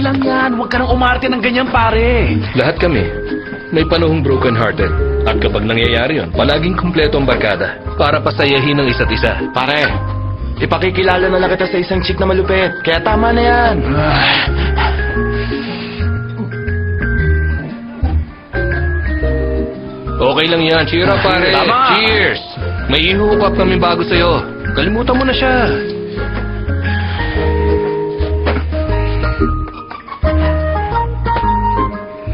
lang yan. Huwag ka nang umarte ng ganyan, pare. Lahat kami, may panahong broken-hearted. At kapag nangyayari yun, palaging kumpleto ang barkada para pasayahin ng isa't isa. Pare, ipakikilala na lang kita sa isang chick na malupit. Kaya tama na yan. Okay lang yan. Cheer up, pare. Tama. Cheers! May i-hook up kami bago sa'yo. Kalimutan mo na siya.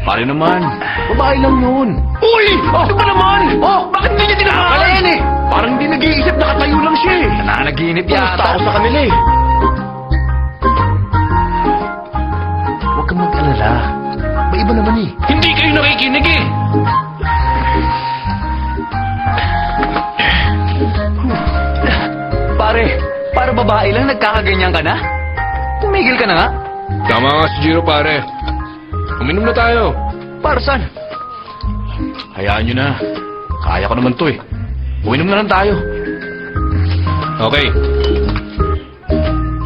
Pare naman, babae lang yun. Uy! Ano ba naman? Oh, bakit hindi niya tinakakalayan eh? Parang hindi nag-iisip, nakatayo lang siya eh. Nananaginip yata ako sa kanila eh. Huwag kang mag-alala. May iba naman eh. Hindi kayo nakikinig eh. Pare, para babae lang nagkakaganyan ka na? Tumigil ka na nga. Tama nga si Jiro, pare. Uminom na tayo. Para saan? Hayaan nyo na. Kaya ko naman to eh. Uminom na lang tayo. Okay.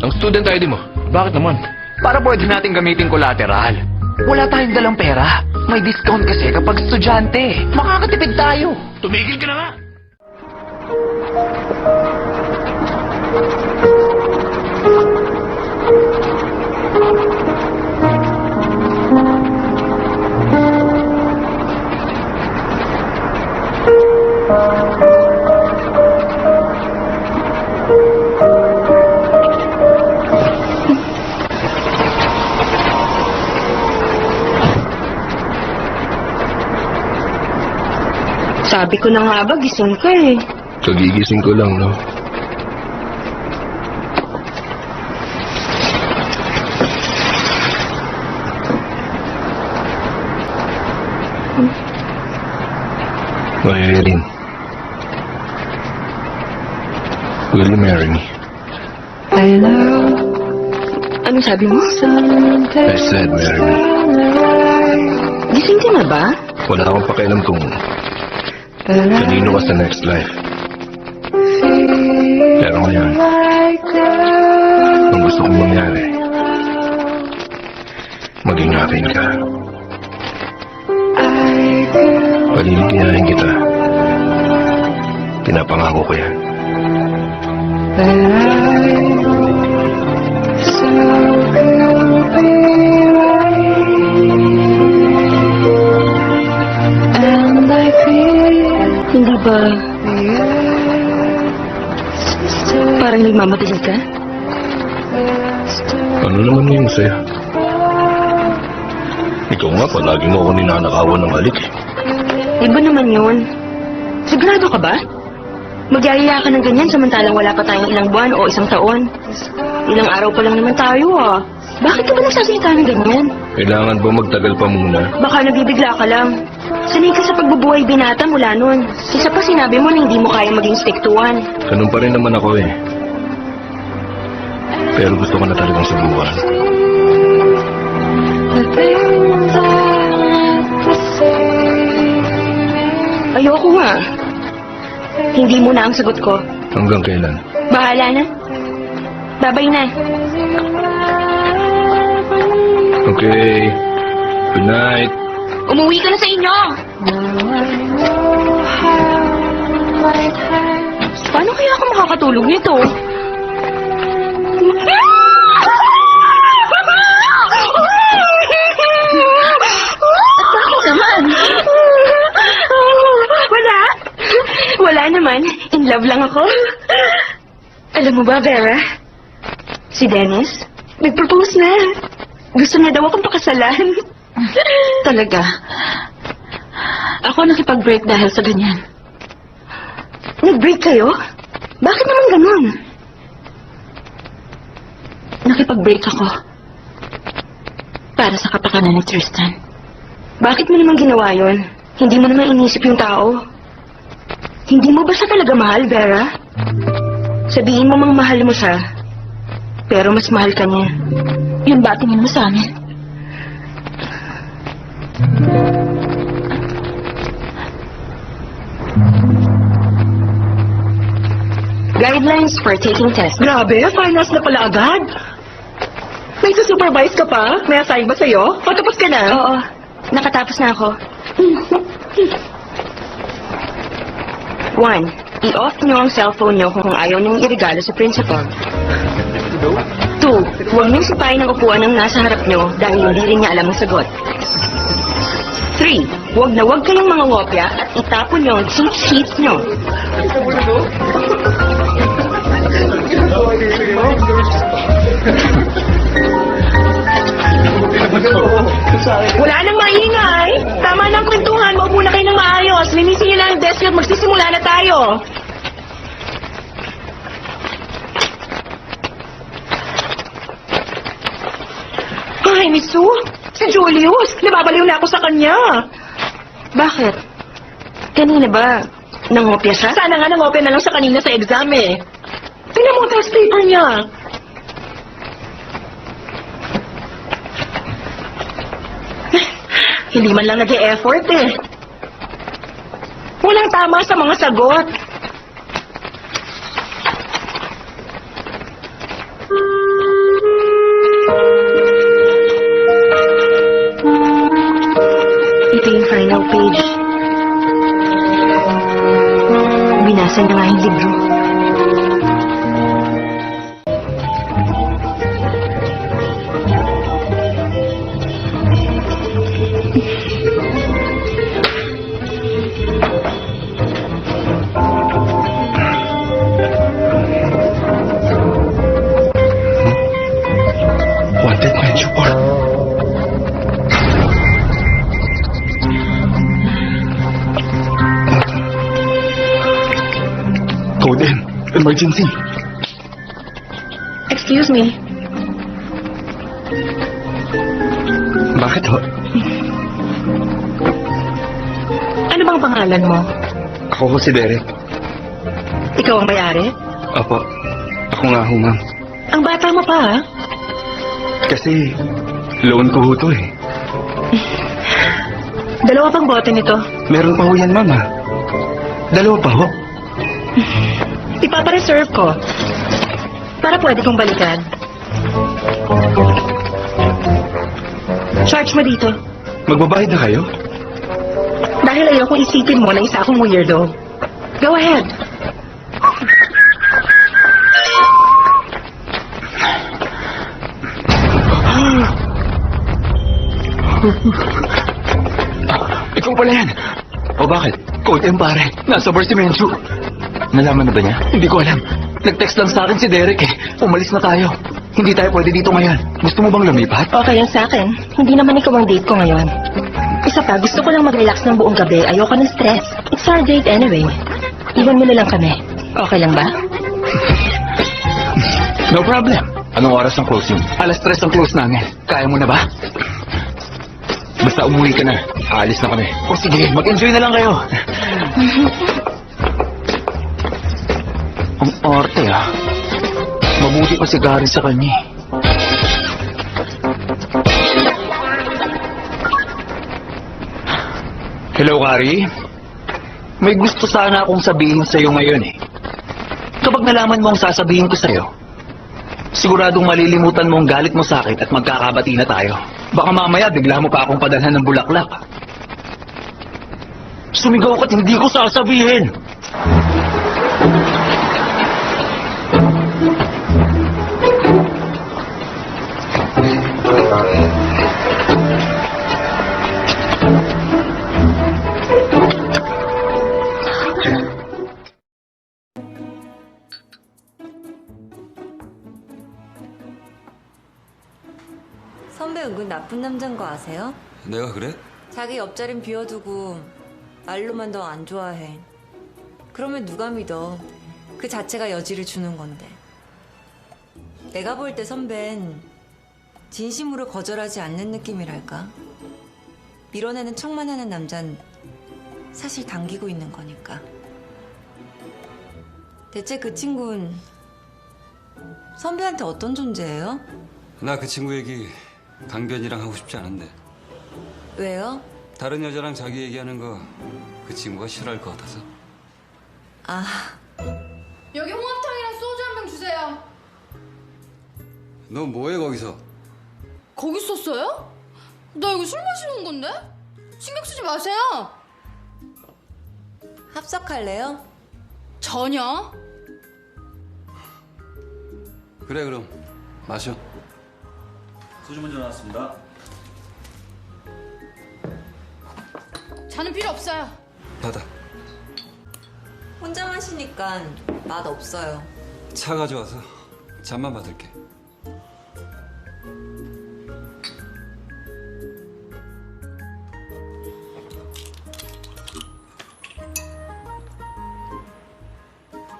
Ang student ID mo. Bakit naman? Para pwede natin gamitin collateral. Wala tayong dalang pera. May discount kasi kapag estudyante. Makakatipid tayo. Tumigil ka na nga. Sabi ko na nga ba, gising ka eh. Kagigising ko lang, no? Maylin. Will you marry me? Ano sabi mo? I said marry me. Gising ka na ba? Wala akong pakialam kung kanino ka sa next life. Pero ngayon, ang gusto kong mangyari, maging akin ka. Paliligayahin kita. Pinapangako ko yan. Hindi ba parang nagmamatigas ka? Ano naman yun sa'yo? Ikaw nga, palagi mo ako ninanakawan ng halik. Iba naman yun. Sigurado ka ba? Magyayaya ka ng ganyan samantalang wala pa tayong ilang buwan o isang taon. Ilang araw pa lang naman tayo ah. Bakit ka ba nagsasalita ng ganyan? Kailangan ba magtagal pa muna? Baka nabibigla ka lang. Sanay ka sa pagbubuhay binata mula nun. Isa pa sinabi mo na hindi mo kaya maging stiktuan. Ganun pa rin naman ako eh. Pero gusto ko na talagang subukan. Ayoko nga. Hindi mo na ang sagot ko. Hanggang kailan? Bahala na. Babay na. Okay. Good night. Umuwi ka na sa inyo! Paano kaya ako makakatulog nito? At bakit naman? Wala. Wala naman. In love lang ako. Alam mo ba, Vera? Si Dennis, nag-propose na. Gusto niya daw akong pakasalan. Talaga? Ako nakipag-break dahil sa ganyan. Nag-break kayo? Bakit naman ganun? Nakipag-break ako. Para sa kapakanan ni Tristan. Bakit mo naman ginawa yon? Hindi mo naman inisip yung tao. Hindi mo ba siya talaga mahal, Vera? Sabihin mo mang mahal mo siya. Pero mas mahal ka niya. Yun ba tingin mo sa amin? Guidelines for taking test. Grabe, finals na pala agad. May May supervise ka pa? May assign ba sa'yo? O tapos ka na? Oo. Nakatapos na ako. 1. I-off niyo ang cellphone niyo kung ayaw niyong irigalo sa principal. 2. Huwag niyong sipain ang upuan ng nasa harap niyo dahil hindi rin niya alam ang sagot. 3. Huwag na huwag kayong mga ngopya at itapon niyo ang cheat sheets niyo. Wala nang maingay. Tama ng kwentuhan. Maupo na kayo ng maayos. Linisin niyo na ang desk at magsisimula na tayo. Ay, Miss Sue. Si Julius. Nababaliw na ako sa kanya. Bakit? Kanina ba nangopya siya? Sana nga nangopya na lang sa kanina sa exam eh. Tingnan mo ang test paper niya. Hindi man lang nag-e-effort eh. Walang tama sa mga sagot. Ito yung final page. Binasa niya nga yung libro. Wanted medyo or... Code N. Emergency. Excuse me. Bakit ho? Ano bang pangalan mo? Ako ho si Derek. Ikaw ang may-ari? Opo. Ako nga ho, ma'am. Ang bata mo pa, ha? Kasi loan ko ho to eh. Dalawa pang bote nito. Meron pa ho yan, ma'am ha. Dalawa pa ho. Ipapareserve ko. Para pwede kong balikan. Charge mo dito. Magbabayad na kayo? Dahil ayokong isipin mo na isa akong weirdo. Go ahead. Ikaw pala yan. O bakit? Code M pare. Nasa bar si Menchu. Nalaman na ba niya? Hindi ko alam. Nag-text lang sa akin si Derek eh. Umalis na tayo. Hindi tayo pwede dito ngayon. Gusto mo bang lumipat? Okay yan sa akin. Hindi naman ikaw ang date ko ngayon. Isa pa, gusto ko lang mag-relax ng buong gabi. Ayoko ng stress. It's our date anyway. Iwan mo na lang kami. Okay lang ba? No problem. Anong oras ang closing? 3:00 ang close namin. Kaya mo na ba? Basta umuwi ka na. Aalis na kami. O sige, mag-enjoy na lang kayo. Ang arte ah. Mabuti pa si Gary sa kanya. Hello, Gary. May gusto sana akong sabihin sa'yo ngayon eh. Kapag nalaman mo ang sasabihin ko sa'yo, siguradong malilimutan mo ang galit mo sa akin at magkakabati na tayo. Baka mamaya bigla mo pa akong padalhan ng bulaklak. Sumigaw ka't hindi ko sasabihin. 선배 은근 나쁜 남자인 거 아세요? 내가 그래? 자기 옆자리는 비워두고 말로만 너 안 좋아해. 그러면 누가 믿어? 그 자체가 여지를 주는 건데. 내가 볼 때 선배는 진심으로 거절하지 않는 느낌이랄까? 밀어내는 척만 하는 남잔 사실 당기고 있는 거니까. 대체 그 친구는 선배한테 어떤 존재예요? 나 그 친구 얘기 강변이랑 하고 싶지 않은데. 왜요? 다른 여자랑 자기 얘기하는 거 그 친구가 싫어할 것 같아서. 아, 여기 홍합탕이랑 소주 한 병 주세요. 너 뭐해 거기서? 거기 있었어요? 나 이거 술 마시는 건데? 신경 쓰지 마세요. 합석할래요? 전혀. 그래 그럼 마셔. 소주 먼저 나왔습니다. 자는 필요 없어요. 받아. 혼자 마시니까 맛 없어요. 차 가져와서 잔만 받을게.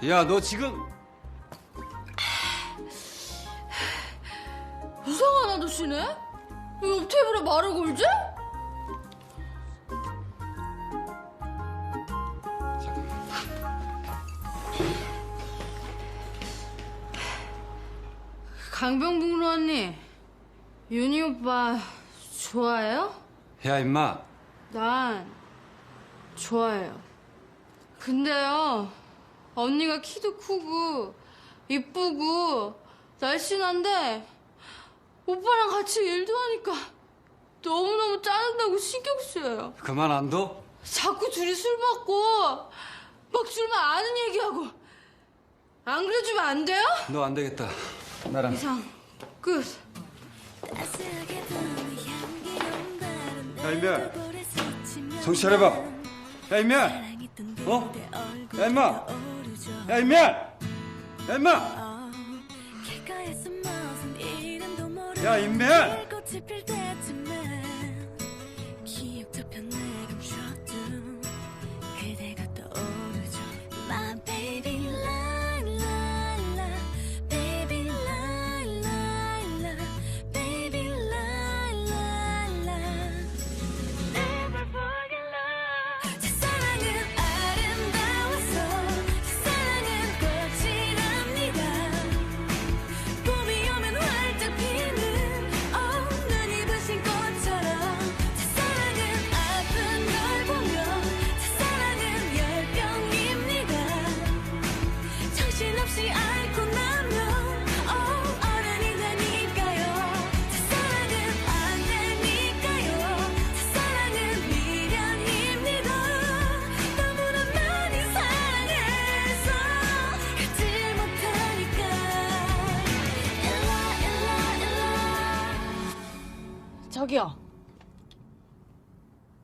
야, 너 지금 이상한 아저씨네? 왜 옆 테이블에 말을 걸지? 강병북로 언니, 윤희 오빠 좋아해요? 야, 임마. 난 좋아해요. 근데요, 언니가 키도 크고 이쁘고 날씬한데 오빠랑 같이 일도 하니까 너무너무 짜증나고 신경 쓰여요. 그만 안 둬? 자꾸 둘이 술 먹고 막 술만 아는 얘기하고 안 그래주면 안 돼요? 너 안 되겠다. 나랑. 이상 끝. 야, 임면. 정신 차려봐. 야, 임면. 어? 야, 임마. 야, 임면. 야, 임마. 야, 임면. 저기요.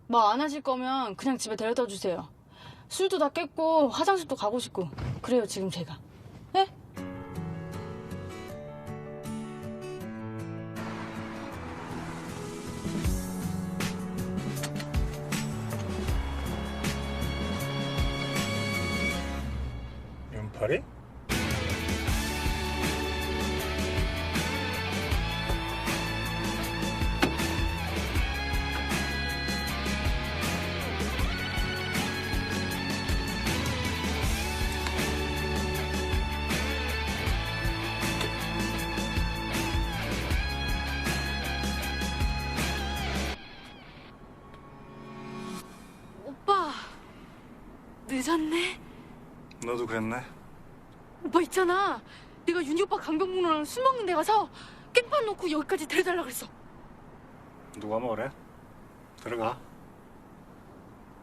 뭐 안 하실 거면 그냥 집에 데려다 주세요. 술도 다 깼고 화장실도 가고 싶고 그래요 지금 제가. 네? 윤팔이? 오빠 늦었네. 너도 그랬네? 오빠 있잖아. 내가 윤희 오빠 강병문호랑 술 먹는 데 가서 깽판 놓고 여기까지 데려달라 그랬어. 누가 뭐래? 들어가.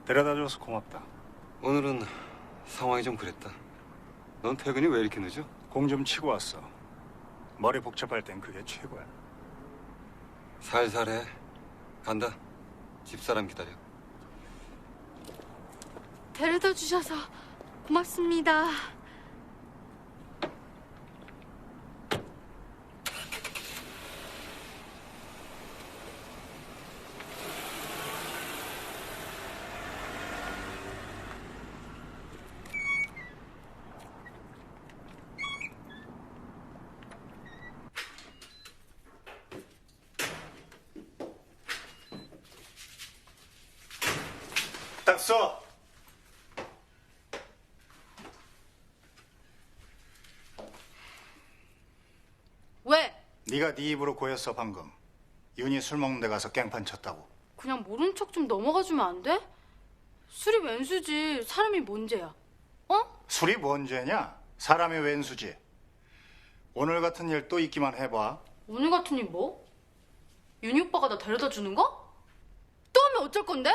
데려다줘서 고맙다. 오늘은 상황이 좀 그랬다. 넌 퇴근이 왜 이렇게 늦어? 공 좀 치고 왔어. 머리 복잡할 땐 그게 최고야. 살살해. 간다. 집사람 기다려. 데려다 주셔서 고맙습니다. 딱 써! 왜? 네가 네 입으로 고였어 방금. 윤희 술 먹는 데 가서 깽판 쳤다고. 그냥 모른 척 좀 넘어가주면 안 돼? 술이 왼수지 사람이 뭔 죄야? 어? 술이 뭔 죄냐? 사람이 왼수지. 오늘 같은 일 또 있기만 해봐. 오늘 같은 일 뭐? 윤희 오빠가 나 데려다 주는 거? 또 하면 어쩔 건데?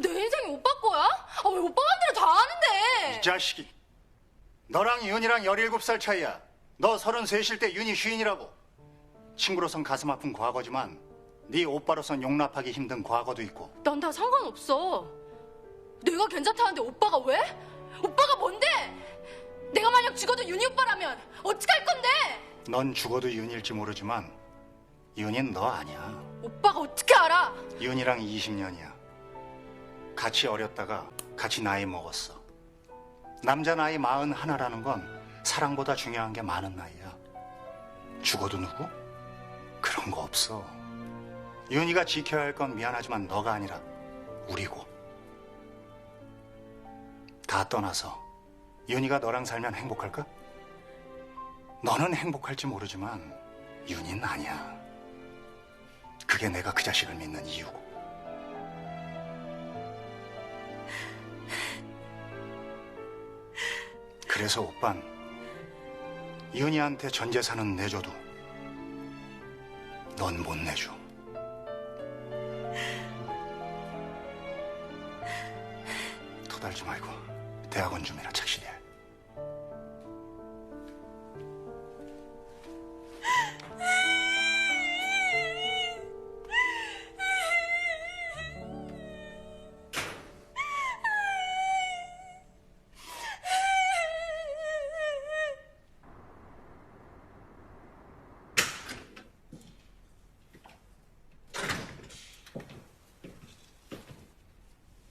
내 인생이 오빠 거야? 왜 오빠 맘대로 다 하는데? 이 자식이. 너랑 윤이랑 17살 차이야. 너 33일 때 윤이 휘인이라고. 친구로선 가슴 아픈 과거지만 네 오빠로선 용납하기 힘든 과거도 있고. 난 다 상관없어. 내가 괜찮다는데 오빠가 왜? 오빠가 뭔데? 내가 만약 죽어도 윤희 오빠라면 어떡할 건데? 넌 죽어도 윤일지 모르지만 윤인 너 아니야. 오빠가 어떻게 알아? 윤이랑 20년이야. 같이 어렸다가 같이 나이 먹었어. 남자 나이 41라는 건 사랑보다 중요한 게 많은 나이야. 죽어도 누구? 그런 거 없어. 윤희가 지켜야 할 건 미안하지만 너가 아니라 우리고. 다 떠나서 윤희가 너랑 살면 행복할까? 너는 행복할지 모르지만 윤희는 아니야. 그게 내가 그 자식을 믿는 이유고. 그래서 오빤 윤희한테 전 재산은 내줘도 넌 못 내줘. 토달지 말고 대학원 좀이나 착실히 해.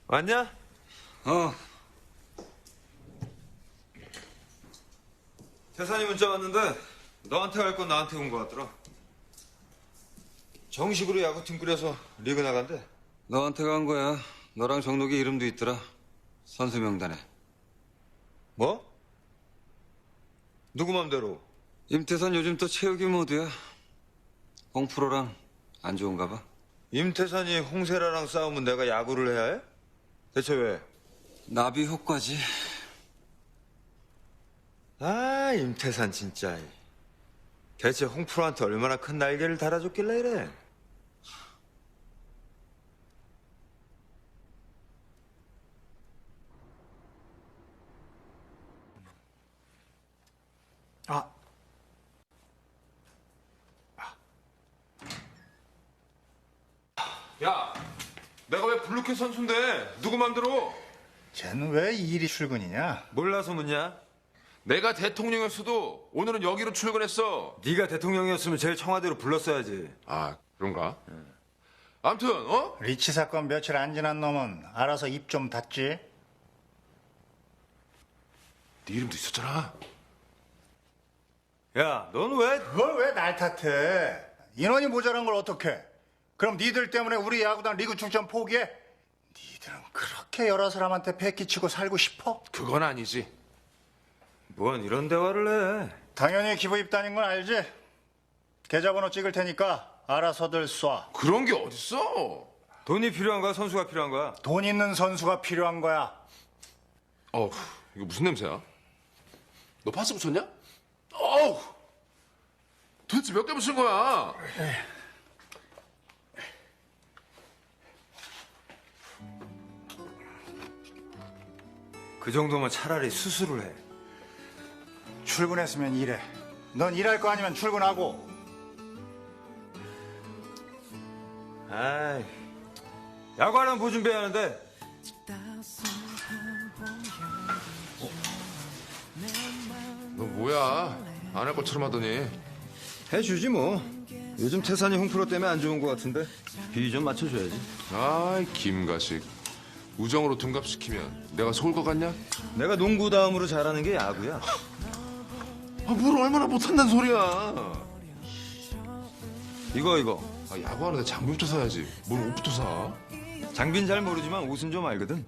왔냐? 태산이 문자 왔는데 너한테 갈 건 나한테 온 거 같더라. 정식으로 야구팀 꾸려서 리그 나간대. 너한테 간 거야. 너랑 정록이 이름도 있더라. 선수 명단에. 뭐? 누구 맘대로? 임태선 요즘 또 체육이 모드야. 홍프로랑 안 좋은가 봐. 임태산이 홍세라랑 싸우면 내가 야구를 해야 해? 대체 왜? 나비 효과지. 아, 임태산 진짜. 대체 홍프로한테 얼마나 큰 날개를 달아줬길래 이래? 아, 야, 내가 왜 블루캣 선수인데 누구 맘대로? 쟤는 왜 일이 출근이냐? 몰라서 묻냐? 내가 대통령이었어도 오늘은 여기로 출근했어. 네가 대통령이었으면 제일 청와대로 불렀어야지. 아, 그런가? 아무튼, 리치 사건 며칠 안 지난 놈은 알아서 입 좀 닫지. 네 이름도 있었잖아. 야, 넌 왜? 그걸 왜 날 탓해? 인원이 모자란 걸 어떡해? 그럼 니들 때문에 우리 야구단 리그 출전 포기해? 니들은 그렇게 여러 사람한테 패기치고 살고 싶어? 그건 아니지. 뭔 이런 대화를 해? 당연히 기부 입단인 건 알지? 계좌번호 찍을 테니까 알아서들 쏴. 그런 게 어딨어? 돈이 필요한 거야? 선수가 필요한 거야? 돈 있는 선수가 필요한 거야. 어우, 이거 무슨 냄새야? 너 파스 붙였냐? 어우! 도대체 몇 개 붙인 거야? 그 정도면 차라리 수술을 해. 출근했으면 일해. 넌 일할 거 아니면 출근하고. 아이, 야구하려면 뭐 준비해야 하는데? 너 뭐야? 안 할 것처럼 하더니. 해주지 뭐. 요즘 태산이 홍프로 때문에 안 좋은 것 같은데 비위 좀 맞춰줘야지. 아이, 김가식. 우정으로 둔갑시키면 내가 속을 것 같냐? 내가 농구 다음으로 잘하는 게 야구야. 아, 뭘 얼마나 못한다는 소리야. 이거. 아, 야구하는데 장비부터 사야지. 뭘 옷부터 사? 장비는 잘 모르지만 옷은 좀 알거든.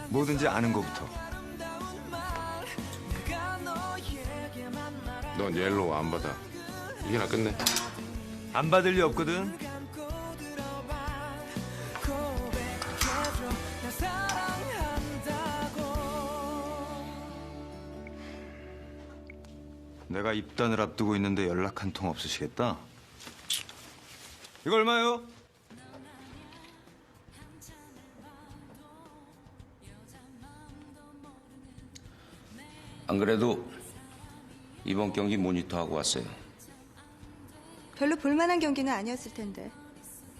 뭐든지 아는 거부터. 넌 옐로우 안 받아. 이게나 끝내. 안 받을 리 없거든. 내가 입단을 앞두고 있는데 연락 한 통 없으시겠다? 이거 얼마요? 안 그래도 이번 경기 모니터하고 왔어요. 별로 볼만한 경기는 아니었을 텐데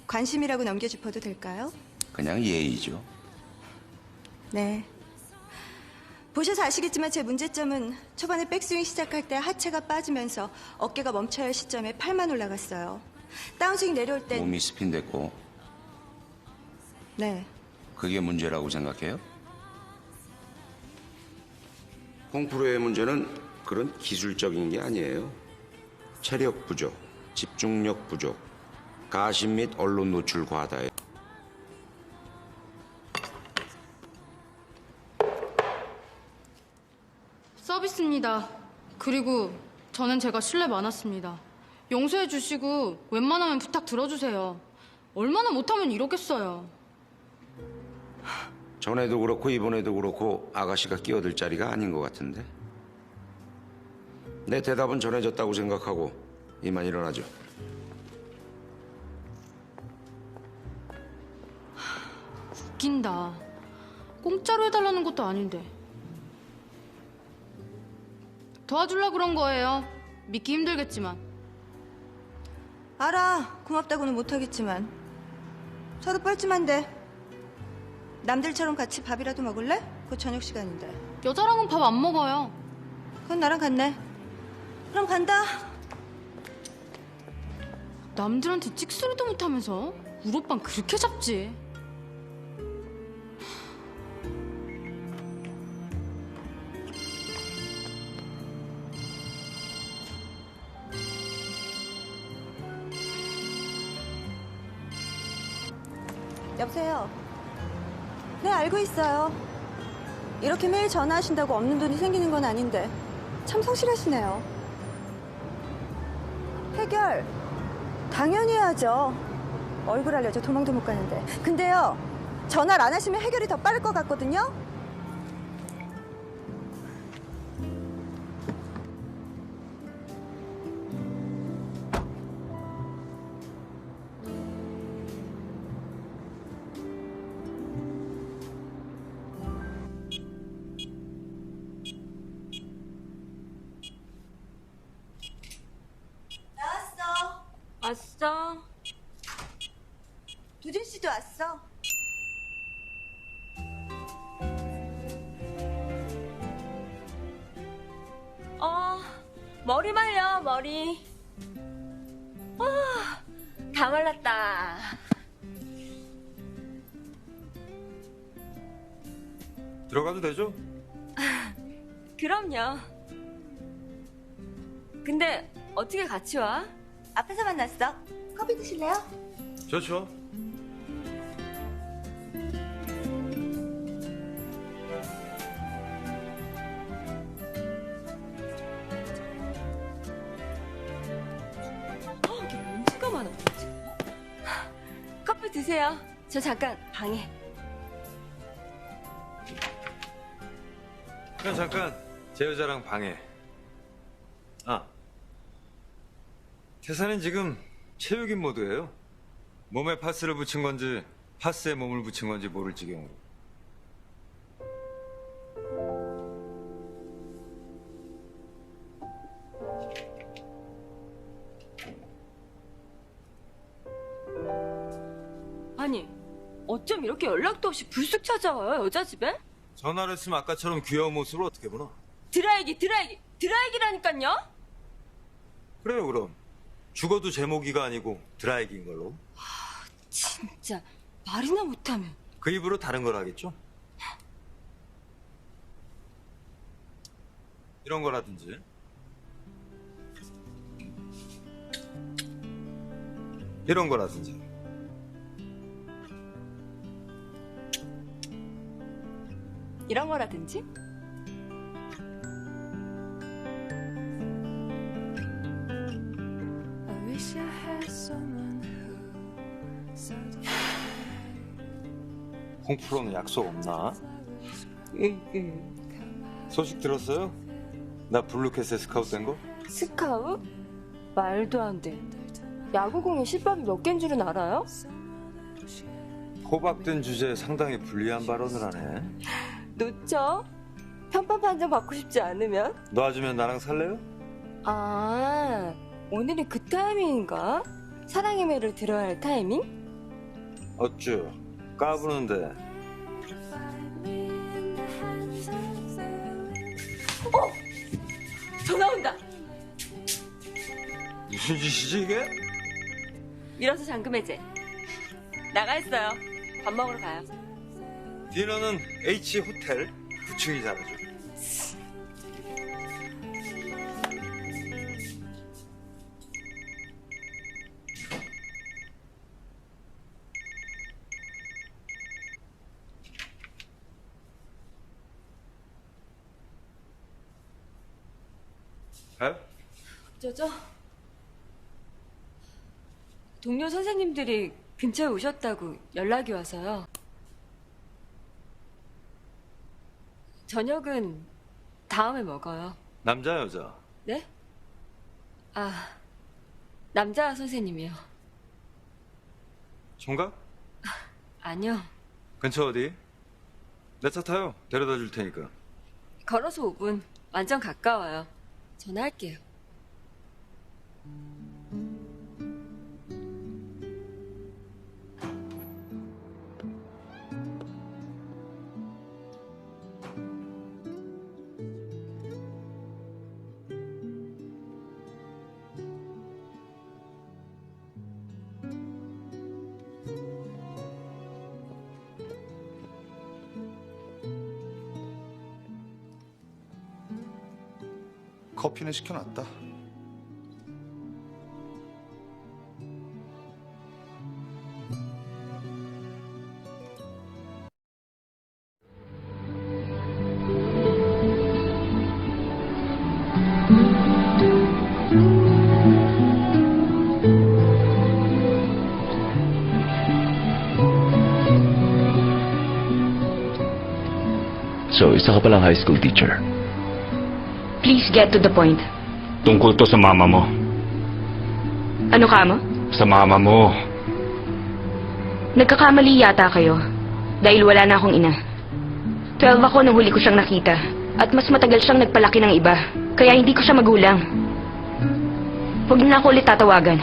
관심이라고 넘겨짚어도 될까요? 그냥 예의죠. 네. 보셔서 아시겠지만 제 문제점은 초반에 백스윙 시작할 때 하체가 빠지면서 어깨가 멈춰야 할 시점에 팔만 올라갔어요. 다운스윙 내려올 땐 몸이 스핀됐고 네. 그게 문제라고 생각해요? 홍프로의 문제는 그런 기술적인 게 아니에요. 체력 부족, 집중력 부족, 가심 및 언론 노출 과다예요. 서비스입니다. 그리고 저는 제가 실례 많았습니다. 용서해 주시고 웬만하면 부탁 들어주세요. 얼마나 못하면 이러겠어요. 전에도 그렇고 이번에도 그렇고 아가씨가 끼어들 자리가 아닌 것 같은데. 내 대답은 전해졌다고 생각하고 이만 일어나죠. 웃긴다. 공짜로 해달라는 것도 아닌데. 도와주려고 그런 거예요. 믿기 힘들겠지만. 알아. 고맙다고는 못하겠지만 저도 뻘쭘한데 남들처럼 같이 밥이라도 먹을래? 곧 저녁 시간인데. 여자랑은 밥 안 먹어요. 그건 나랑 같네. 그럼 간다. 남들한테 찍소리도 못하면서 우리 오빠는 그렇게 잡지. 여보세요. 네, 알고 있어요. 이렇게 매일 전화하신다고 없는 돈이 생기는 건 아닌데 참 성실하시네요. 해결 당연히 해야죠. 얼굴 알려줘 도망도 못 가는데. 근데요, 전화를 안 하시면 해결이 더 빠를 것 같거든요. 나왔어. 왔어. 도진 씨도 왔어. 머리 말려, 머리. 다 말랐다. 들어가도 되죠? 그럼요. 근데 어떻게 같이 와? 앞에서 만났어. 커피 드실래요? 좋죠. 이게 먼지가 많아. 커피 드세요. 저 잠깐 방에. 그냥 잠깐 제 여자랑 방해. 태산은 지금 체육인 모드예요. 몸에 파스를 붙인 건지 파스에 몸을 붙인 건지 모를 지경으로. 아니, 어쩜 이렇게 연락도 없이 불쑥 찾아와요, 여자 집에? 전화를 했으면 아까처럼 귀여운 모습을 어떻게 보나? 드라이기라니깐요? 그래요, 그럼. 죽어도 제목이가 아니고 드라이기인 걸로. 진짜 말이나 못하면. 그 입으로 다른 걸 하겠죠? 이런 거라든지. 이런 거라든지. 이런 거라든지? 홍프로는 약속 없나? 소식 들었어요? 나 블루캣에 스카웃 된 거? 스카웃? 말도 안 돼. 야구공에 실밥이 몇 개인 줄은 알아요? 호박된 주제에 상당히 불리한 발언을 하네. 놓쳐? 편파 판정 받고 싶지 않으면? 놔주면 나랑 살래요? 아, 오늘이 그 타이밍인가? 사랑의 매를 들어야 할 타이밍? 어쭈 까부는데. 전화 온다. 무슨 짓이지 이게? 밀어서 잠금 해제. 나가 있어요. 밥 먹으러 가요. 디너는 H 호텔 9층이 잘하죠. 저저 동료 선생님들이 근처에 오셨다고 연락이 와서요. 저녁은 다음에 먹어요. 남자 여자? 네? 아, 남자 선생님이요. 총각? 아니요. 근처 어디? 내 차 타요. 데려다 줄 테니까. 걸어서 5분. 완전 가까워요. 전화할게요. 커피는 시켜놨다. So, isa ka palang high school teacher. Please get to the point. Tungkol to sa mama mo. Ano ka mo? Sa mama mo. Nagkakamali yata kayo. Dahil wala na akong ina. 12 ako nung huli ko siyang nakita. At mas matagal siyang nagpalaki ng iba. Kaya hindi ko siya magulang. Huwag na ako ulit tatawagan.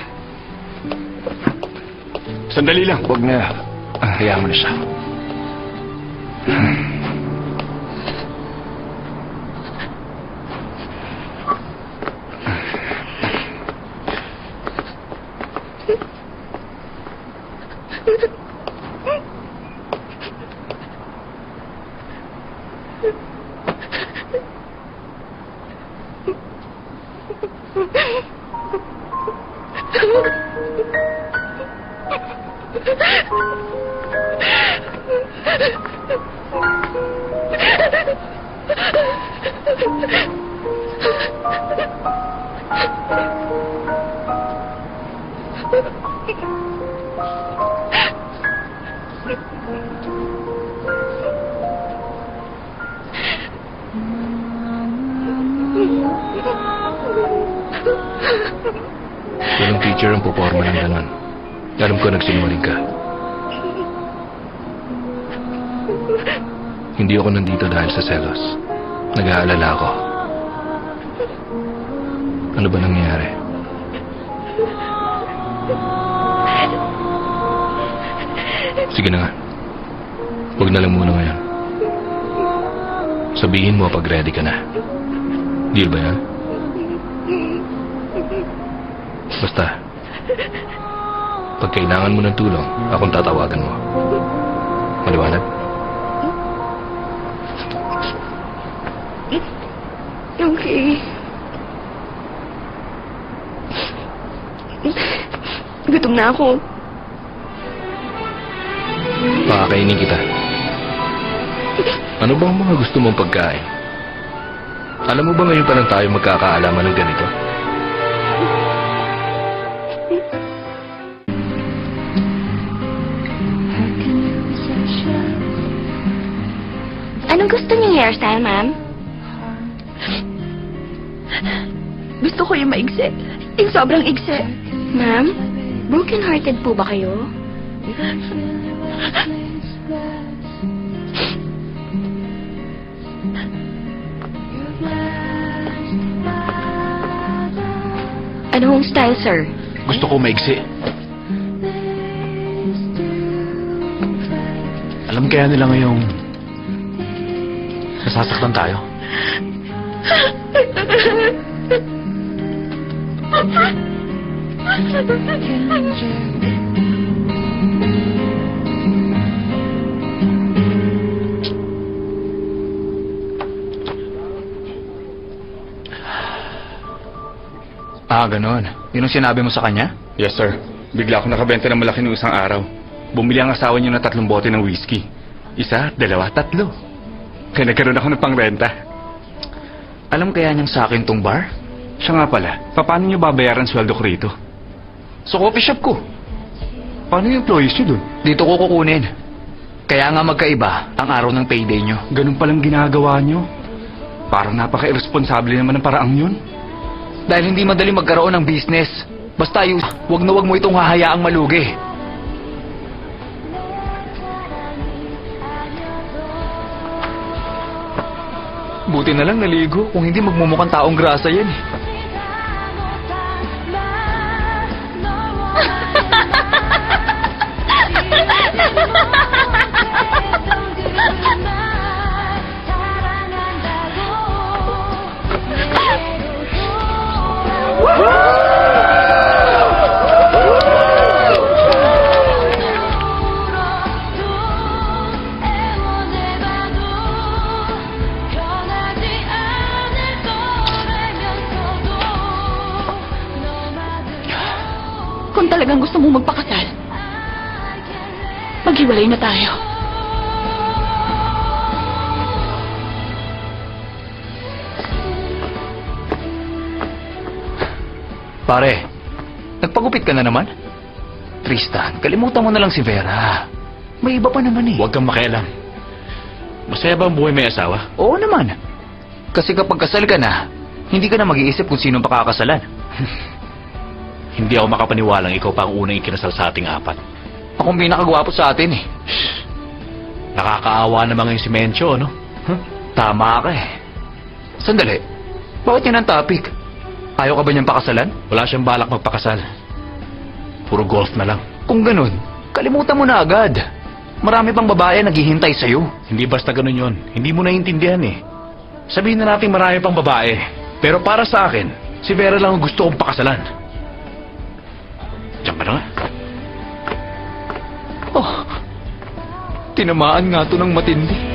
Sandali lang. Huwag na. Hayaan mo na siya. Walang teacher ang puporma ng ganon. Alam ko nagsinungaling ka. Hindi ako nandito dahil sa selos. Nag-aalala ako. Ano ba nangyayari? Sige na nga. Huwag na lang muna ngayon. Sabihin mo pag ready ka na. Deal ba yan? Basta, pag kailangan mo ng tulong, akong tatawagan mo. Maliwanag? Okay. Gutom na ako. Pakakainin kita. Ano bang mga gusto mong pagkain? Alam mo ba ngayon pa lang tayo magkakaalaman ng ganito? Anong gusto niyong hairstyle, ma'am? Gusto ko yung maigsi. Yung sobrang igsi. Ma'am, Broken-hearted po ba kayo? Ano hong style, sir? Gusto ko maigsi. Alam kaya nila ngayong nasasaktan tayo? Ah, ganun. Yun ang sinabi mo sa kanya? Yes, sir. Bigla ako nakabenta ng malaki noong isang araw. Bumili ang asawa niyo ng 3 bote ng whiskey. 1, 2, 3. Kaya nagkaroon ako ng pangrenta. Alam kaya niyang sa akin tong bar? Siya nga pala, paano niyo babayaran sweldo ko rito? Sa coffee shop ko. Paano yung employees niyo dun? Dito ko kukunin. Kaya nga magkaiba ang araw ng payday niyo. Ganun palang ginagawa niyo. Parang napaka-irresponsable naman ng paraang yun. Dahil hindi madali magkaroon ng business. Basta wag na wag mo itong hahayaang malugi. Buti na lang naligo. Kung hindi magmumukhang taong grasa yan eh. Kung talagang gusto mo magpakasal, maghiwalay na tayo. Pare, nagpagupit ka na naman? Tristan, kalimutan mo na lang si Vera. May iba pa naman eh. Huwag kang makialam. Masaya ba ang buhay may asawa? Oo naman. Kasi kapag kasal ka na, hindi ka na mag-iisip kung sino pakakasalan. Hindi ako makapaniwalang ikaw pa ang unang ikinasal sa ating 4. Akong pinakagwapo sa atin eh. Nakakaawa naman ngayon si Mencho, no? Tama ka eh. Sandali, bakit yan ang topic? Ayaw ka ba niyang pakasalan? Wala siyang balak magpakasal. Puro golf na lang. Kung ganun, kalimutan mo na agad. Marami pang babae naghihintay sa'yo. Hindi basta ganun yon. Hindi mo naiintindihan eh. Sabihin na natin marami pang babae. Pero para sa akin, si Vera lang ang gusto kong pakasalan. Diyan ka na nga. Oh, tinamaan nga to ng matindi.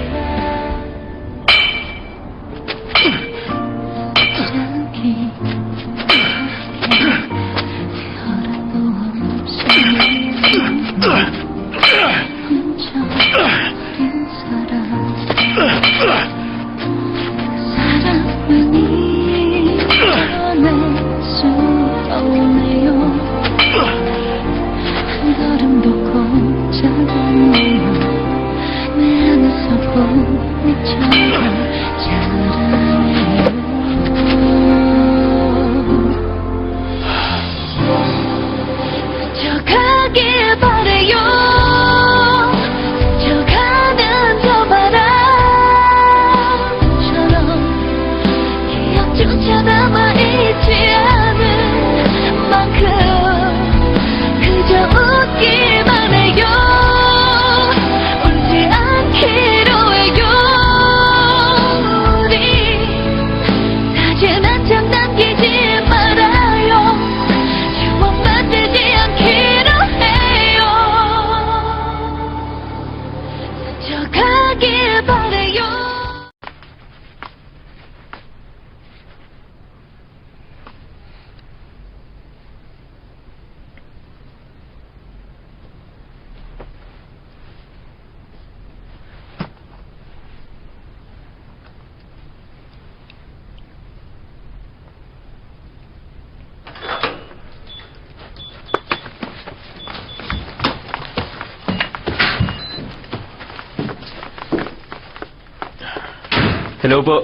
Hello po.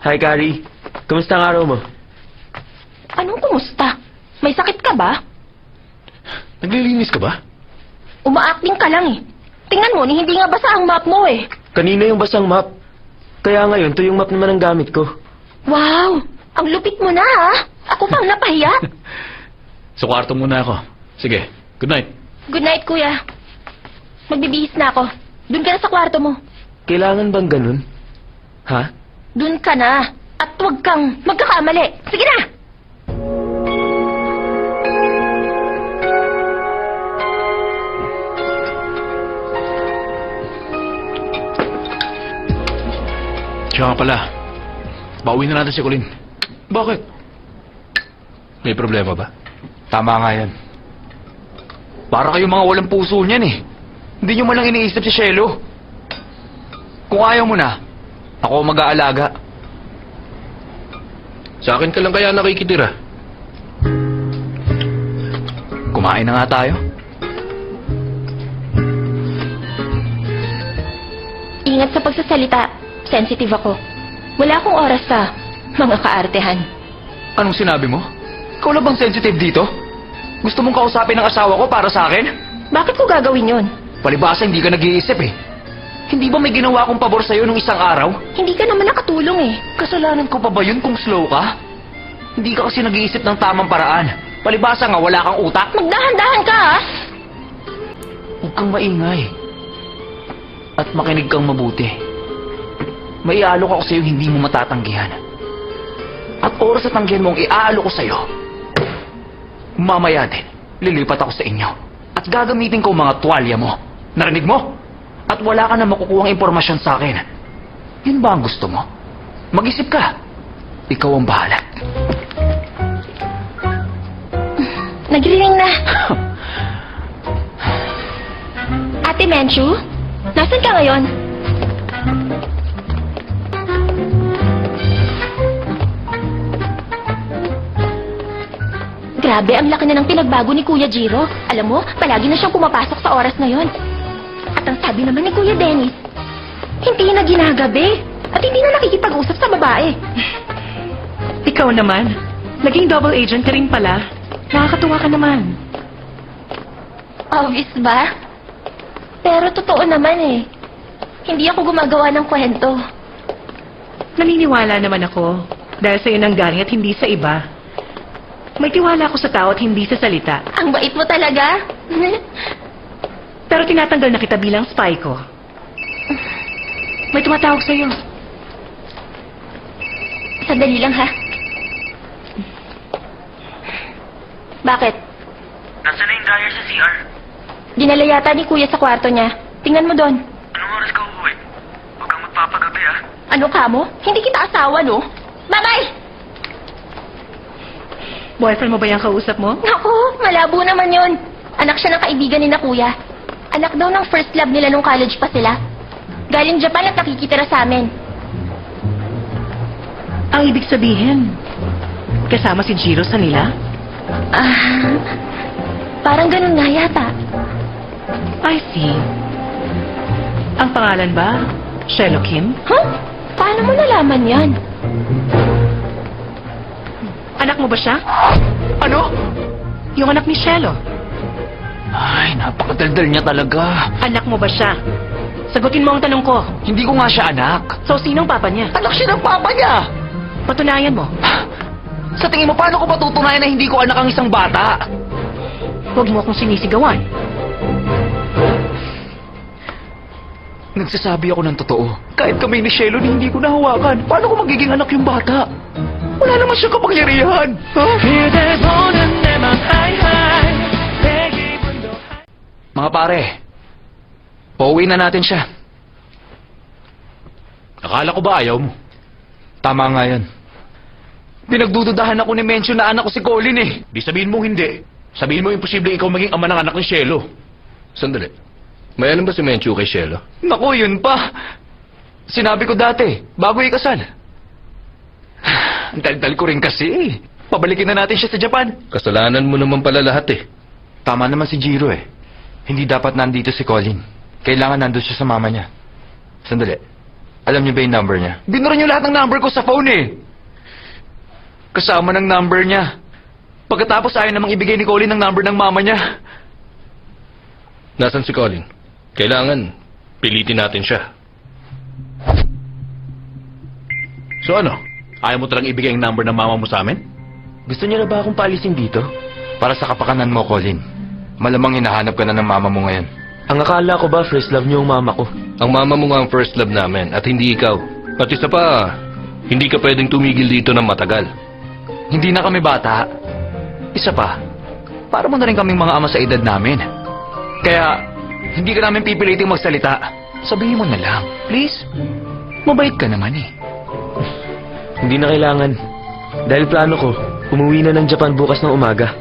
Hi, Carrie. Kumusta ang araw mo? Anong kumusta? May sakit ka ba? Naglilinis ka ba? Umaacting ka lang eh. Tingnan mo, ni hindi nga basa ang map mo eh. Kanina yung basang map. Kaya ngayon, to yung map naman ang gamit ko. Wow! Ang lupit mo na ha! Ako pang napahiya. Sa kwarto muna ako. Sige, good night. Good night, kuya. Magbibihis na ako. Doon ka na sa kwarto mo. Kailangan bang ganun? Ha? Doon ka na. At huwag kang magkakamali. Sige na! Siya nga pala. Pauwi na natin si Colin. Bakit? May problema ba? Tama nga yan. Para kayong mga walang puso niyan eh. Hindi nyo man lang iniisip si Shelo. Kung ayaw mo na, ako ang mag-aalaga. Sa akin ka lang kaya nakikitira. Kumain na nga tayo. Ingat sa pagsasalita. Sensitive ako. Wala akong oras sa mga kaartehan. Anong sinabi mo? Ikaw lang bang sensitive dito? Gusto mong kausapin ng asawa ko para sa akin? Bakit ko gagawin yon? Palibasa hindi ka nag-iisip eh. Hindi ba may ginawa akong pabor sa'yo nung isang araw? Hindi ka naman nakatulong eh. Kasalanan ko pa ba yun kung slow ka? Hindi ka kasi nag-iisip ng tamang paraan. Palibasa nga wala kang utak. Magdahan-dahan ka ha! Huwag kang maingay. At makinig kang mabuti. Maiaalok ako sa'yo hindi mo matatanggihan. At oras sa tanggihan mong iaalok ko sa'yo, mamaya din, lilipat ako sa inyo. At gagamitin ko ang mga tuwalya mo. Narinig mo? At wala ka na makukuhang impormasyon sa akin. Yun ba ang gusto mo? Mag-isip ka. Ikaw ang bahala. Nagriring na. Ate Menchu, nasan ka ngayon? Grabe, ang laki na ng pinagbago ni Kuya Jiro. Alam mo, palagi na siyang pumapasok sa oras na yon. At ang sabi naman ni Kuya Dennis, hindi na ginagabi at hindi na nakikipag-usap sa babae. Ikaw naman, naging double agent ka rin pala. Nakakatuwa ka naman. Obvious ba? Pero totoo naman eh. Hindi ako gumagawa ng kwento. Naniniwala naman ako dahil sa'yo nanggaling at hindi sa iba. May tiwala ako sa tao at hindi sa salita. Ang bait mo talaga. Pero tinatanggal na kita bilang spy ko. May tumatawag sa'yo. Sandali lang ha. Bakit? Nasaan na yung dryer sa CR? Dinala yata ni Kuya sa kwarto niya. Tingnan mo doon. Anong oras ka uuwi? Huwag kang magpapagabi ah. Ano ka mo? Hindi kita asawa, no? Bye-bye! Boyfriend mo ba yung kausap mo? Naku, malabo naman yon. Anak siya ng kaibigan ni na Kuya. Anak daw ng first love nila nung college pa sila. Galing Japan at nakikitira sa amin. Ang ibig sabihin, kasama si Jiro sa nila? Parang ganun nga yata. I see. Ang pangalan ba? Shelo Kim? Huh? Paano mo nalaman yan? Anak mo ba siya? Ano? Yung anak ni Shelo. Ay, napakadaldal niya talaga. Anak mo ba siya? Sagutin mo ang tanong ko. Hindi ko nga siya anak. So, sinong papa niya? Anak siya ng papa niya! Patunayan mo. Sa tingin mo, paano ko patutunayan na hindi ko anak ang isang bata? Huwag mo akong sinisigawan. Nagsasabi ako ng totoo. Kahit kami ni Shelo ni hindi ko nahawakan, paano ko magiging anak yung bata? Wala naman siyang kapangyarihan. Ha? Mga pare, pauwi na natin siya. Akala ko ba ayaw mo? Tama nga yan. Pinagdududahan ako ni Mencio na anak ko si Colin eh. Di sabihin mo hindi. Sabihin mo imposible ikaw maging ama ng anak ni Shelo. Sandali. May alam ba si Menchu kay Shelo? Naku, yun pa. Sinabi ko dati, bago ikasal. Ang daldal ko rin kasi. Pabalikin na natin siya sa Japan. Kasalanan mo naman pala lahat eh. Tama naman si Jiro eh. Hindi dapat nandito si Colin. Kailangan nandun siya sa mama niya. Sandali. Alam niyo ba yung number niya? Binura niyo lahat ng number ko sa phone eh. Kasama ng number niya. Pagkatapos ayaw namang ibigay ni Colin ang number ng mama niya. Nasaan si Colin? Kailangan, pilitin natin siya. So ano? Ayaw mo talang ibigay ang number ng mama mo sa amin? Gusto niyo na ba akong paalisin dito? Para sa kapakanan mo, Colin. Malamang hinahanap ka na ng mama mo ngayon. Ang akala ko ba first love niyo ang mama ko? Ang mama mo nga ang first love namin at hindi ikaw. At isa pa, hindi ka pwedeng tumigil dito ng matagal. Hindi na kami bata. Isa pa, para mo na rin kaming mga ama sa edad namin. Kaya, hindi ka namin pipiliting magsalita. Sabihin mo na lang, please. Mabait ka naman eh. Hindi na kailangan. Dahil plano ko, umuwi na ng Japan bukas ng umaga.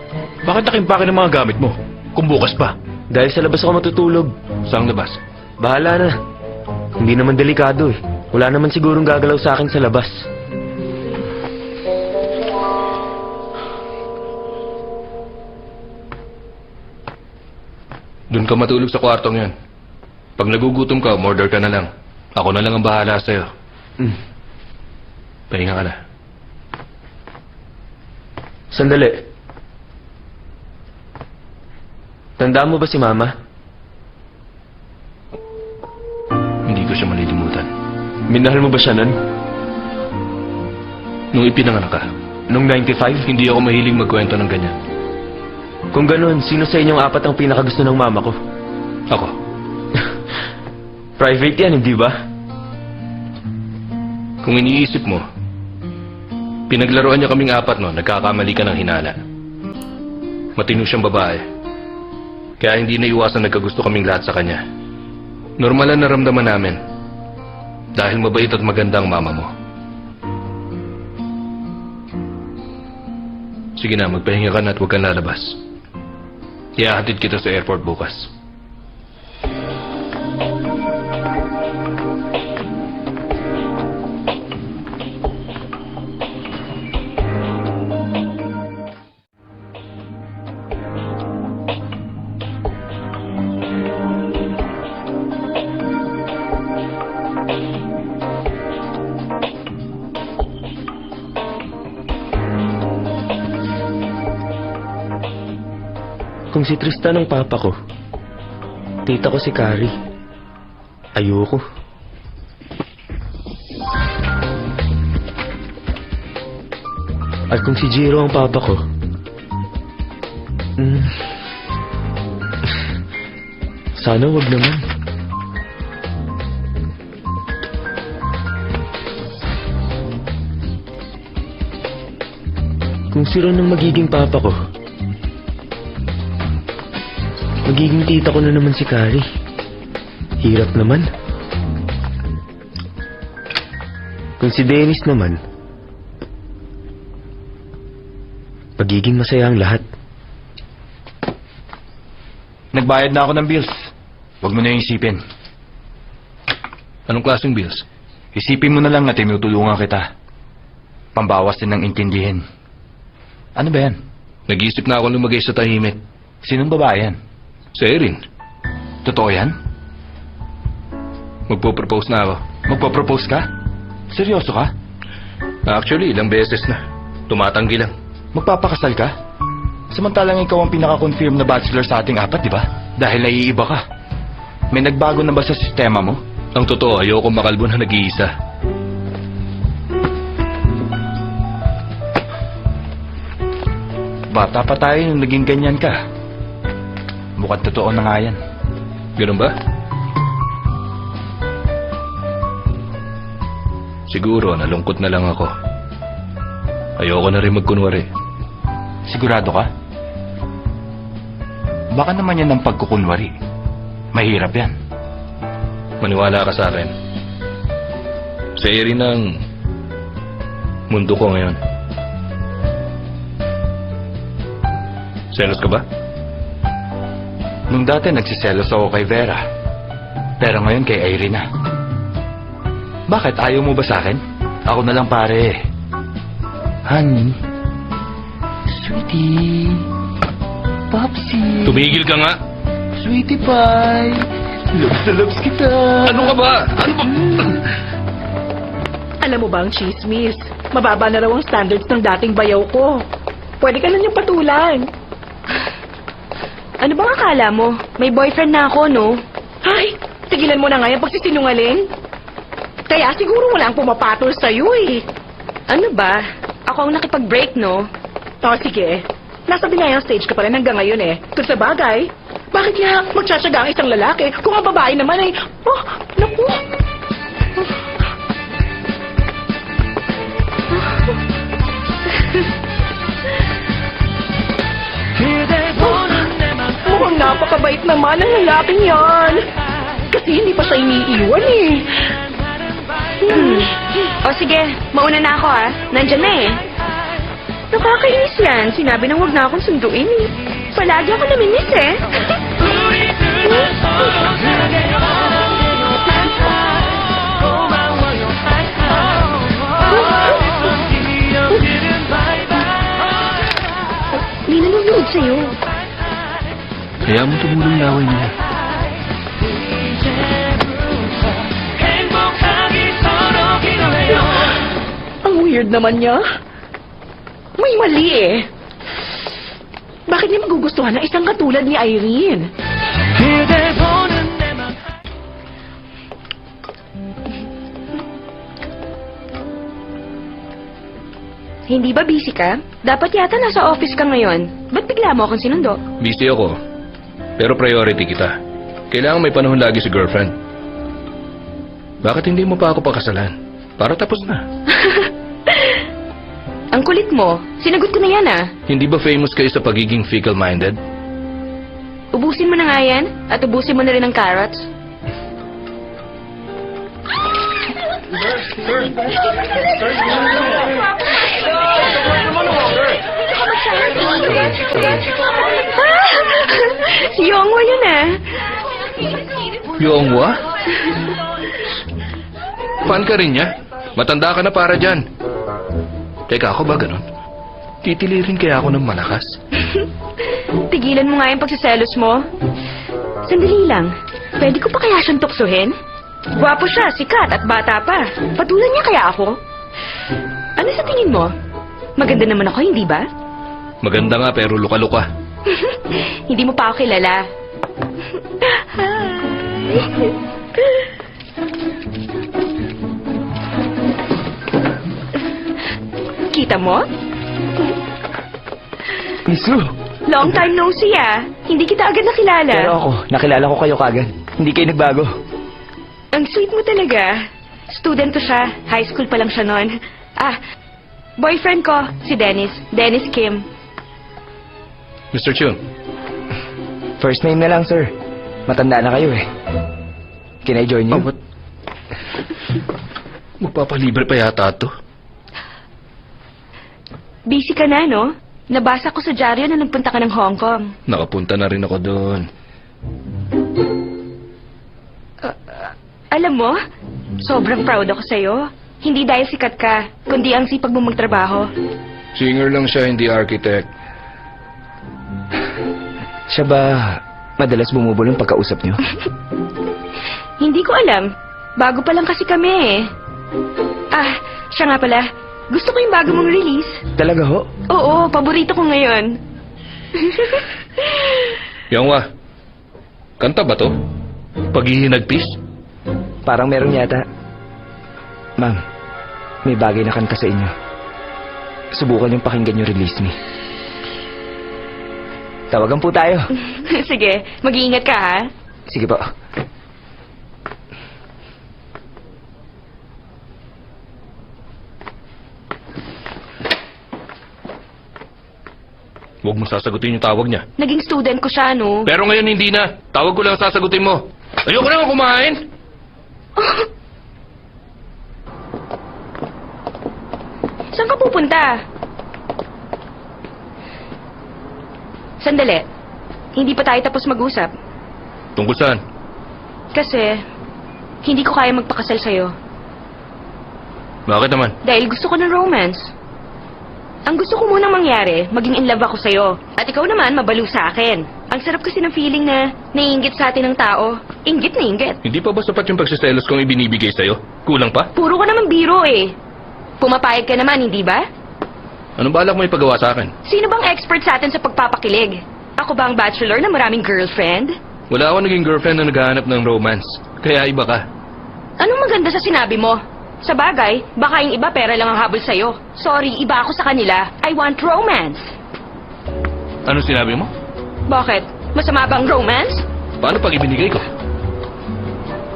Bakit nakimpake ng mga gamit mo? Kung bukas pa. Dahil sa labas ako matutulog. Saan labas? Bahala na. Hindi naman delikado eh. Wala naman sigurong gagalaw sa akin sa labas. Doon ka matulog sa kwartong yan. Pag nagugutom ka, order ka na lang. Ako na lang ang bahala sa'yo. Pahinga ka na. Sandali. Tandaan mo ba si Mama? Hindi ko siya malilimutan. Minahal mo ba siya nun? Nung ipinanganak ka. Nung 95? Hindi ako mahiling magkwento ng ganyan. Kung ganun, sino sa inyong apat ang pinakagusto ng mama ko? Ako. Private yan, hindi ba? Kung iniisip mo, pinaglaruan niya kaming apat no, nagkakamali ka ng hinala. Matino siyang babae. Kaya hindi na iwasan nagkagusto kaming lahat sa kanya. Normal na naramdaman namin. Dahil mabait at maganda ang mama mo. Sige na, magpahinga ka na at huwag kang lalabas. Ihahatid kita sa airport bukas. Kung si Tristan ang papa ko, tita ko si Carrie. Ayoko. At kung si Jiro ang papa ko, sana wag naman. Kung si Ron ang magiging papa ko, magiging tita ko na naman si Carrie. Hirap naman. Kung si Dennis naman, magiging masaya ang lahat. Nagbayad na ako ng bills. Huwag mo na yung isipin. Anong klaseng bills? Isipin mo na lang na tinutulungan kita. Pambawas din ng intindihin. Ano ba yan? Nag-iisip na ako lumagay sa tahimik. Sinong babae yan? Si Erin. Totoo yan? Magpo-propose na ako. Magpo-propose ka? Seryoso ka? Actually, ilang beses na. Tumatanggi lang. Magpapakasal ka? Samantalang ikaw ang pinaka-confirm na bachelor sa ating apat, di ba? Dahil naiiba ka. May nagbago na ba sa sistema mo? Ang totoo, ayoko makalbo na nag-iisa. Bata pa tayo nung naging ganyan ka. Mukhang totoo na nga yan. Ganun ba? Siguro, nalungkot na lang ako. Ayoko na rin magkunwari. Sigurado ka? Baka naman yan ang pagkukunwari. Mahirap yan. Maniwala ka sa akin. Sa Erin ang mundo ko ngayon. Selos ka ba? Nung dati nagsiselos ako kay Vera. Pero ngayon kay Irina. Bakit? Ayaw mo ba sa akin? Ako na lang pare. Honey. Sweetie. Popsy. Tumigil ka nga. Sweetie pie. Loves na loves kita. Ano ka ba? Ano ba? Alam mo ba ang chismis? Mababa na raw ang standards ng dating bayaw ko. Pwede ka na niyang patulan. Ano bang akala mo? May boyfriend na ako, no? Ay, tigilan mo na nga yung pagsisinungaling. Kaya siguro wala ang pumapatol sa'yo eh. Ano ba? Ako ang nakipag-break, no? Sige. Nasa binayang stage ka pa rin hanggang ngayon eh. Kung sa bagay, bakit nga magtsatsaga ang isang lalaki kung ang babae naman ay... Oh, naku! Mukhang napakabait naman ang lalaking yan. Kasi hindi pa siya iniiwan eh. O sige, mauna na ako Nandyan na eh. Nakakainis yan. Sinabi nang wag na akong sunduin eh. Palagi ako naminis eh. May nanonood sa'yo. Kaya mo tumulong laway nila. Ang weird naman niya. May mali eh. Bakit niya magugustuhan ng isang katulad ni Irene? Hindi ba busy ka? Dapat yata nasa office ka ngayon. Ba't bigla mo akong sinundo? Busy ako. Pero priority kita. Kailangan may panahon lagi si girlfriend. Bakit hindi mo pa ako pakasalan? Para tapos na. Ang kulit mo. Sinagot ko na yan Hindi ba famous kayo sa pagiging fickle-minded? Ubusin mo na nga yan at ubusin mo na rin ang carrots. Si Yongwa yun Yongwa? Fan ka rin niya? Matanda ka na para dyan. Teka, ako ba ganun? Titilirin kaya ako ng malakas? Tigilan mo nga yung pagsiselos mo. Sandali lang. Pwede ko pa kaya siyang tuksuhin? Gwapo siya, sikat at bata pa. Patulan niya kaya ako? Ano sa tingin mo? Maganda naman ako, hindi ba? Maganda nga pero luka-luka. Hindi mo pa ako kilala. Kita mo? Misu! Long time no see Hindi kita agad nakilala. Pero ako, nakilala ko kayo kagad. Hindi kayo nagbago. Ang sweet mo talaga. Student ko siya. High school pa lang siya noon. Boyfriend ko, si Dennis. Dennis Kim. Mr. Chun. First name na lang, sir. Matanda na kayo eh. Can I join you? Magpapalibre pa yata ito. Busy ka na, no? Nabasa ko sa dyaryo na nagpunta ka ng Hong Kong. Nakapunta na rin ako doon. Alam mo, sobrang proud ako sa'yo. Hindi dahil sikat ka, kundi ang sipag mo magtrabaho. Singer lang siya, hindi architect. Siya ba madalas bumubulong pagkausap niyo? Hindi ko alam. Bago pa lang kasi kami eh. Siya nga pala. Gusto ko yung bago mong release. Talaga ho? Oo, paborito ko ngayon. Yongwa, kanta ba to? Paghihinagpis? Parang meron yata. Ma'am, may bagay na kanta sa inyo. Subukan yung pakinggan yung release me. Tawagan po tayo. Sige, mag-iingat ka ha. Sige po. Huwag mo sasagutin yung tawag niya. Naging student ko siya, no? Pero ngayon hindi na. Tawag ko lang sasagutin mo. Ayoko na kumain. Saan ka pupunta? Sandali. Hindi pa tayo tapos mag-usap. Tungkol saan? Kasi, hindi ko kaya magpakasal sa'yo. Bakit naman? Dahil gusto ko ng romance. Ang gusto ko munang mangyari, maging in love ako sa'yo. At ikaw naman, mabalo sa akin. Ang sarap kasi ng feeling na naiinggit sa atin ng tao. Inggit na inggit. Hindi pa ba sapat yung pagsiselos kong ibinibigay sa'yo? Kulang pa? Puro ka naman biro eh. Pumapayag ka naman, hindi ba? Anong balak mo ipagawa sa akin? Sino bang expert sa atin sa pagpapakilig? Ako ba ang bachelor na maraming girlfriend? Wala ako naging girlfriend na naghahanap ng romance. Kaya iba ka. Anong maganda sa sinabi mo? Sa bagay, baka yung iba pera lang ang habol sa'yo. Sorry, iba ako sa kanila. I want romance. Ano sinabi mo? Bakit? Masama bang romance? Paano pag ibinigay ko?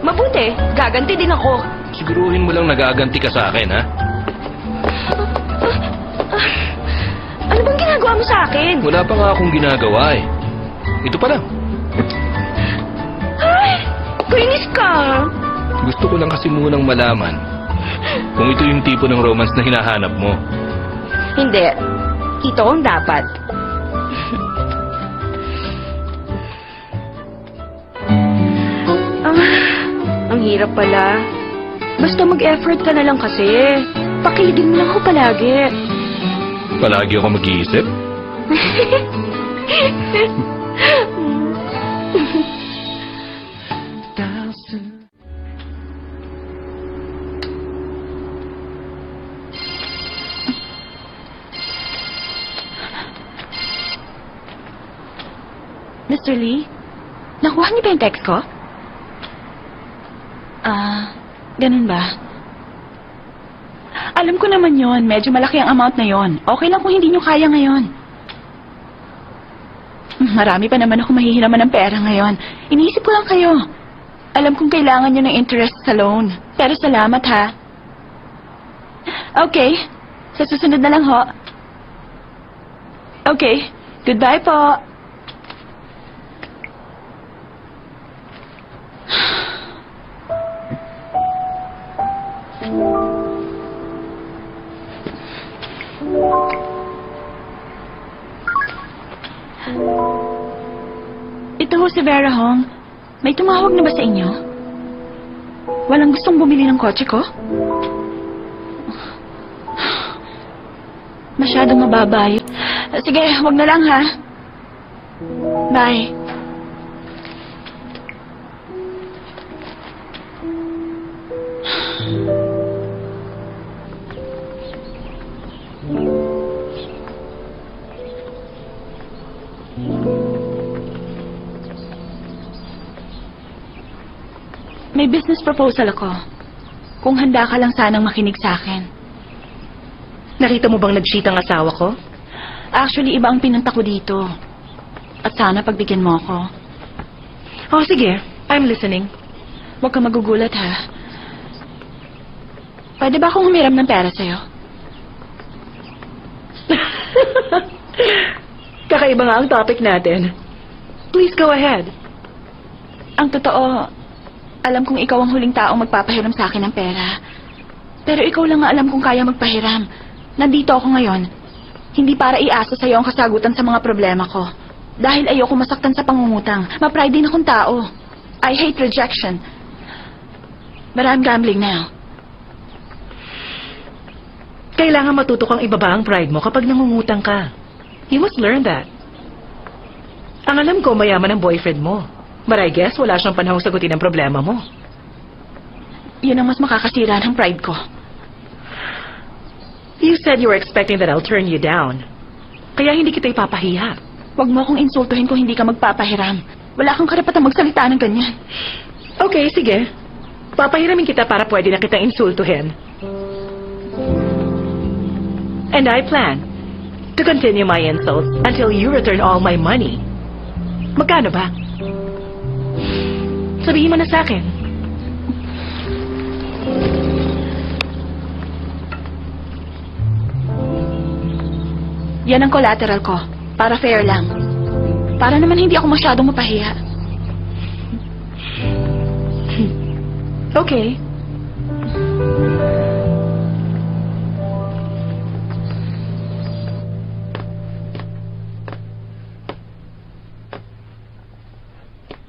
Mabuti, gaganti din ako. Siguruhin mo lang nagaganti ka sa akin, ha? Ano bang ginagawa mo sa akin? Wala pa nga akong ginagawa eh. Ito pa lang. Ay, kainis ka. Gusto ko lang kasi munang malaman kung ito yung tipo ng romance na hinahanap mo. Hindi. Ito ang dapat. Ang hirap pala. Basta mag-effort ka na lang kasi. Pakiligin mo lang ako palagi. Palagi ako mag-iisip? Mr. Lee, nakuha niyo ba yung text ko? Ganun ba? Alam ko naman yon, medyo malaki ang amount na yon. Okay lang kung hindi niyo kaya ngayon. Marami pa naman ako mahihiraman ng pera ngayon. Iniisip ko lang kayo. Alam kong kailangan niyo ng interest sa loan. Pero salamat ha. Okay, sa susunod na lang ho. Okay, goodbye po. Ito ho si Vera Hong. May tumawag na ba sa inyo? Walang gustong bumili ng kotse ko? Masyadong mababa yun. Sige, wag na lang ha. Bye. May business proposal ako. Kung handa ka lang sanang makinig sa akin. Nakita mo bang nag-cheat ang asawa ko? Actually, iba ang pinunta ko dito. At sana pagbigyan mo ako. Oh, sige. I'm listening. Huwag ka magugulat, ha? Pwede ba akong humiram ng pera sa'yo? Kakaiba nga ang topic natin. Please go ahead. Ang totoo, alam kong ikaw ang huling taong magpapahiram sa akin ng pera. Pero ikaw lang nga alam kung kaya magpahiram. Nandito ako ngayon, hindi para iasa sa'yo ang kasagutan sa mga problema ko. Dahil ayoko masaktan sa pangungutang. Ma-pride din akong tao. I hate rejection. But I'm gambling now. Kailangan matuto kang ibaba ang pride mo kapag nangungutang ka. You must learn that. Ang alam ko, mayaman ang boyfriend mo. But I guess wala siyang panahong sagutin ang problema mo. Yun ang mas makakasira ng pride ko. You said you were expecting that I'll turn you down. Kaya hindi kita ipapahiya. Huwag mo akong insultuhin kung hindi ka magpapahiram. Wala kang karapatang magsalita ng ganyan. Okay, sige. Papahiramin kita para pwede na kitang insultuhin. And I plan to continue my insults until you return all my money. Magkano ba? Sabihin mo na sa akin. Yan ang collateral ko. Para fair lang. Para naman hindi ako masyadong mapahiya. Okay.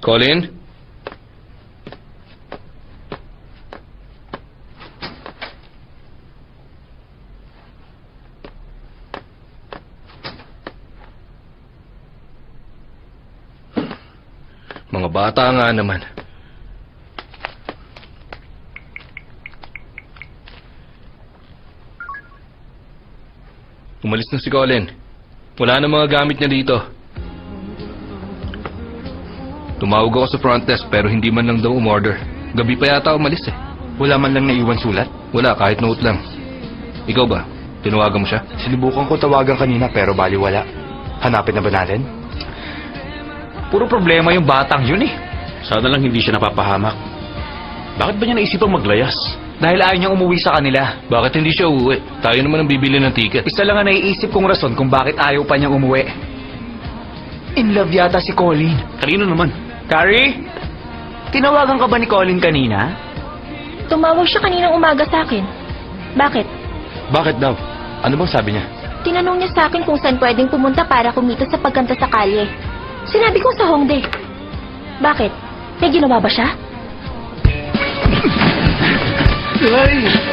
Colin? Mga bata nga naman. Umalis na si Colin. Wala na mga gamit niya dito. Tumawag ako sa front desk pero hindi man lang daw umorder. Gabi pa yata umalis eh. Wala man lang naiwan sulat? Wala, kahit note lang. Ikaw ba? Tinawagan mo siya? Sinubukan ko tawagan kanina pero baliwala. Hanapin na ba natin? Puro problema yung batang yun eh. Sana lang hindi siya napapahamak. Bakit ba niya naisipang maglayas? Dahil ayaw niyang umuwi sa kanila. Bakit hindi siya uuwi? Tayo naman ang bibili ng ticket. Isa lang ang naiisip kong rason kung bakit ayaw pa niyang umuwi. In love yata si Colin. Kanino naman? Carrie? Tinawagan ka ba ni Colin kanina? Tumawag siya kaninang umaga sa akin. Bakit? Bakit daw? Ano bang sabi niya? Tinanong niya sa akin kung saan pwedeng pumunta para kumita sa pagkanta sa kalye. Sinabi ko sa Hongdae. Bakit? May ginawa ba siya? Ay!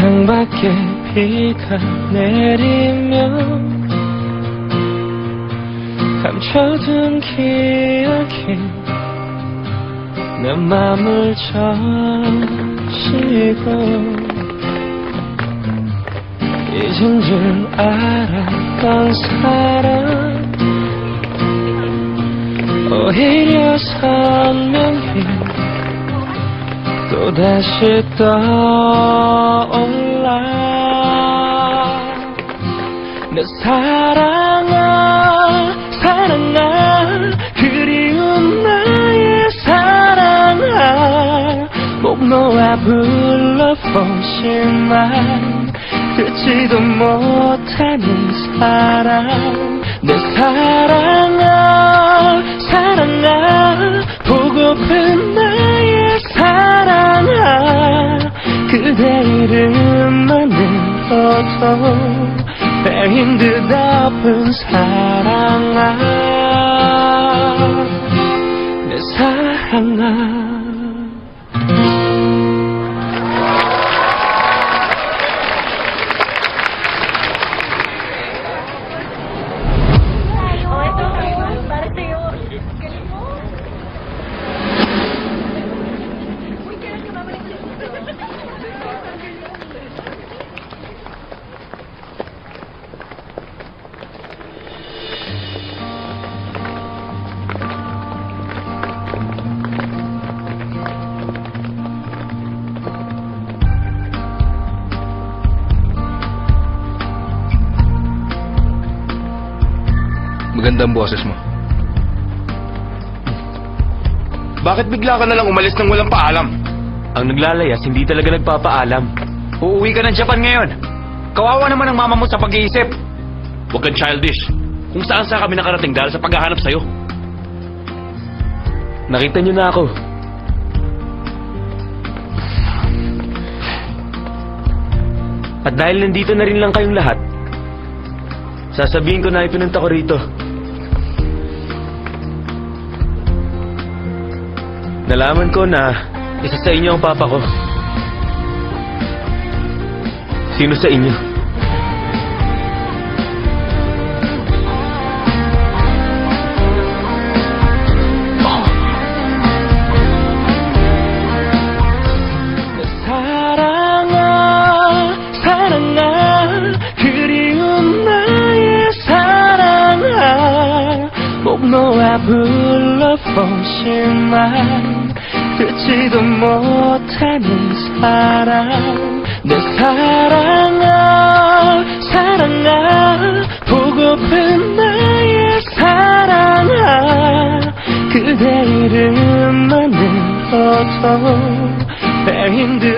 창밖에 비가 내리면 감춰둔 기억이 내 맘을 적시고 잊은 줄 알았던 사람 오히려 선명히 또다시 떠올라 내 사랑아 사랑아 그리운 나의 사랑아 목 놓아 불러보지만 듣지도 못하는 사랑 내 사랑아 사랑아 보고픈 나의 사랑아 그대 이름만으로도 빼인 듯 아픈 사랑아 내 사랑아 Maganda ang boses mo. Bakit bigla ka nalang umalis nang walang paalam? Ang naglalayas hindi talaga nagpapaalam. Uuwi ka ng Japan ngayon. Kawawa naman ang mama mo sa pag-iisip. Huwag kang childish. Kung saan kami nakarating dahil sa paghahanap sa'yo. Nakita niyo na ako. At dahil nandito na rin lang kayong lahat, sasabihin ko na ipinunta ko rito. Nalaman ko na isa sa inyo ang papa ko. Sino sa inyo? 사랑아 사랑아 그리운 나의 사랑아 목 놓아 불러보지만 듣지도 못하는 사랑 내 사랑아 사랑아 보고픈 나의 사랑아 그대 이름만으로도 빼인 듯